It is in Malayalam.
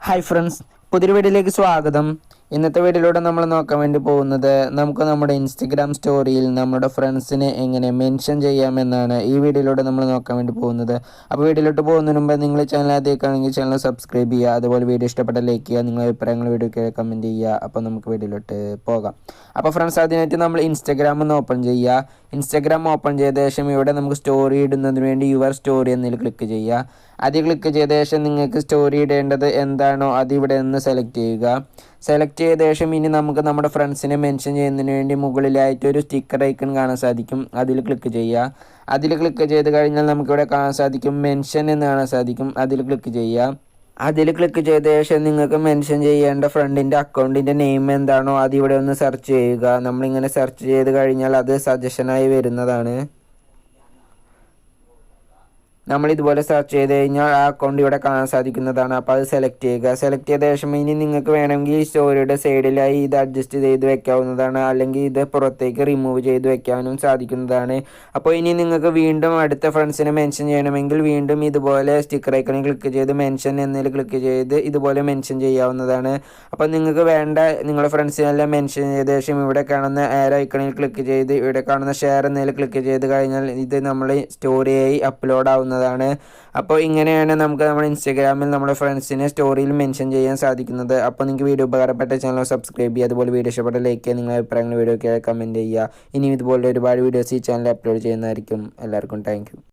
ഹായ് ഫ്രണ്ട്സ്, പുതിയൊരു വീഡിയോയിലേക്ക് സ്വാഗതം. ഇന്നത്തെ വീഡിയോയിലൂടെ നമ്മൾ നോക്കാൻ വേണ്ടി പോകുന്നത് നമുക്ക് നമ്മുടെ ഇൻസ്റ്റഗ്രാം സ്റ്റോറിയിൽ നമ്മുടെ ഫ്രണ്ട്സിനെ എങ്ങനെ മെൻഷൻ ചെയ്യാമെന്നാണ് ഈ വീഡിയോയിലൂടെ നമ്മൾ നോക്കാൻ വേണ്ടി പോകുന്നത്. അപ്പോൾ വീഡിയോയിലോട്ട് പോകുന്നതിന് മുമ്പ് നിങ്ങൾ ചാനൽ ആദ്യമാണെങ്കിൽ ചാനൽ സബ്സ്ക്രൈബ് ചെയ്യുക. അതുപോലെ വീഡിയോ ഇഷ്ടപ്പെട്ട ലൈക്ക് ചെയ്യുക, നിങ്ങളുടെ അഭിപ്രായങ്ങൾ വീഡിയോയ്ക്ക് കമൻറ്റ് ചെയ്യുക. അപ്പോൾ നമുക്ക് വീഡിയോയിലോട്ട് പോകാം. അപ്പോൾ ഫ്രണ്ട്സ്, അതിനായിട്ട് നമ്മൾ ഇൻസ്റ്റഗ്രാം ഒന്ന് ഓപ്പൺ ചെയ്യുക. ഇൻസ്റ്റഗ്രാം ഓപ്പൺ ചെയ്ത ശേഷം ഇവിടെ നമുക്ക് സ്റ്റോറി ഇടുന്നതിന് വേണ്ടി യുവർ സ്റ്റോറി എന്നതിൽ ക്ലിക്ക് ചെയ്യുക. അത് ക്ലിക്ക് ചെയ്ത ശേഷം നിങ്ങൾക്ക് സ്റ്റോറി ഇടേണ്ടത് എന്താണോ അത് ഇവിടെ നിന്ന് സെലക്ട് ചെയ്യുക. സെലക്ട് ചെയ്ത ശേഷം ഇനി നമുക്ക് നമ്മുടെ ഫ്രണ്ട്സിനെ മെൻഷൻ ചെയ്യുന്നതിന് വേണ്ടി മുകളിലായിട്ട് ഒരു സ്റ്റിക്കർ ഐക്കൺ കാണാൻ സാധിക്കും. അതിൽ ക്ലിക്ക് ചെയ്യുക. അതിൽ ക്ലിക്ക് ചെയ്ത് കഴിഞ്ഞാൽ നമുക്കിവിടെ കാണാൻ സാധിക്കും മെൻഷൻ എന്ന് കാണാൻ സാധിക്കും. അതിൽ ക്ലിക്ക് ചെയ്യുക. അതിൽ ക്ലിക്ക് ചെയ്ത ശേഷം നിങ്ങൾക്ക് മെൻഷൻ ചെയ്യേണ്ട ഫ്രണ്ടിൻ്റെ അക്കൗണ്ടിൻ്റെ നെയിം എന്താണോ അത് ഇവിടെ ഒന്ന് സെർച്ച് ചെയ്യുക. നമ്മളിങ്ങനെ സെർച്ച് ചെയ്ത് കഴിഞ്ഞാൽ അത് സജഷനായി വരുന്നതാണ്. നമ്മൾ ഇതുപോലെ സെർച്ച് ചെയ്ത് കഴിഞ്ഞാൽ ആ അക്കൗണ്ട് ഇവിടെ കാണാൻ സാധിക്കുന്നതാണ്. അപ്പോൾ അത് സെലക്ട് ചെയ്യുക. സെലക്ട് ചെയ്ത ശേഷം ഇനി നിങ്ങൾക്ക് വേണമെങ്കിൽ ഈ സ്റ്റോറിയുടെ സൈഡിലായി ഇത് അഡ്ജസ്റ്റ് ചെയ്ത് വെക്കാവുന്നതാണ്, അല്ലെങ്കിൽ ഇത് പുറത്തേക്ക് റിമൂവ് ചെയ്ത് വെക്കാനും സാധിക്കുന്നതാണ്. അപ്പോൾ ഇനി നിങ്ങൾക്ക് വീണ്ടും അടുത്ത ഫ്രണ്ട്സിനെ മെൻഷൻ ചെയ്യണമെങ്കിൽ വീണ്ടും ഇതുപോലെ സ്റ്റിക്കർ ഐക്കണിൽ ക്ലിക്ക് ചെയ്ത് മെൻഷൻ എന്നതിൽ ക്ലിക്ക് ചെയ്ത് ഇതുപോലെ മെൻഷൻ ചെയ്യാവുന്നതാണ്. അപ്പോൾ നിങ്ങൾക്ക് വേണ്ട നിങ്ങളുടെ ഫ്രണ്ട്സിനെല്ലാം മെൻഷൻ ചെയ്ത ശേഷം ഇവിടെ കാണുന്ന ആരോ ഐക്കണിൽ ക്ലിക്ക് ചെയ്ത് ഇവിടെ കാണുന്ന ഷെയർ എന്നതിൽ ക്ലിക്ക് ചെയ്ത് കഴിഞ്ഞാൽ ഇത് നമ്മൾ സ്റ്റോറിയായി അപ്ലോഡ് ആവുന്നതാണ്. അപ്പോൾ ഇങ്ങനെയാണ് നമുക്ക് നമ്മുടെ ഇൻസ്റ്റാഗ്രാമിൽ നമ്മുടെ ഫ്രണ്ട്സിനെ സ്റ്റോറിയിൽ മെൻഷൻ ചെയ്യാൻ സാധിക്കുന്നത്. അപ്പോൾ നിങ്ങൾക്ക് വീഡിയോ ഉപകാരപ്പെട്ട ചാനൽ സബ്സ്ക്രൈബ് ചെയ്യുക. അതുപോലെ വീഡിയോ ഇഷ്ടപ്പെട്ട ലൈക്ക് ചെയ്യുക, നിങ്ങളുടെ അഭിപ്രായങ്ങൾ വീഡിയോയ്ക്ക് കമൻറ്റ് ചെയ്യുക. ഇനിയും ഇതുപോലെ ഒരുപാട് വീഡിയോസ് ഈ ചാനൽ അപ്ലോഡ് ചെയ്യുന്നതായിരിക്കും. എല്ലാവർക്കും താങ്ക് യു.